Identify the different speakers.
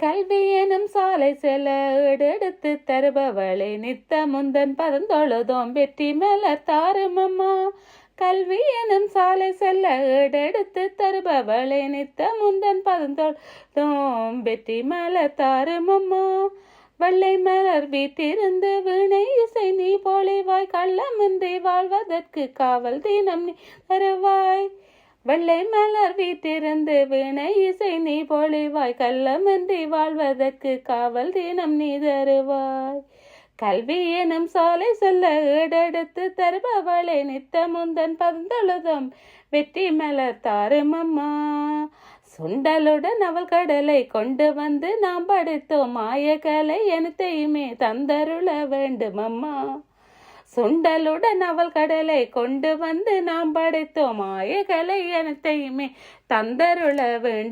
Speaker 1: கல்வி எனும் சாலை செல்ல எடுத்து தருபவளே நித்த முந்தன் பதந்தொழுதோம் வெற்றி மலர் தாருமம்மா. கல்வி எனும் சாலை செல்ல எடுத்து தருபவளே நித்த முந்தன் பதந்தொழுதோம் வெற்றி மலர் தாருமம்மா. வெள்ளை மலர் வீட்டிருந்து வீணை இசை நீ பொழிவாய், கள்ளமின்றி வாழ்வதற்கு காவல் தினம் நீ தருவாய். வெள்ளை மலர் வீட்டிருந்து வீணை இசை நீ பொழிவாய், கள்ளமின்றி வாழ்வதற்கு காவல் தினம் நீ தருவாய். கல்வி எனும் சாலை செல்ல எடுத்து தருபவளை நித்த முந்தன் பதந்தொழுதம் வெற்றி மலர் தாருமம்மா. சுண்டலுடன் அவள் கடலை கொண்டு வந்து நாம் படைத்தோம், மாயக்கலை எனத்தையுமே தந்தருள வேண்டுமம்மா. சுண்டலுடன் அவள் கடலை கொண்டு வந்து நாம் படைத்தோம், மாயக்கலை எனத்தையுமே தந்தருள வேண்டும்.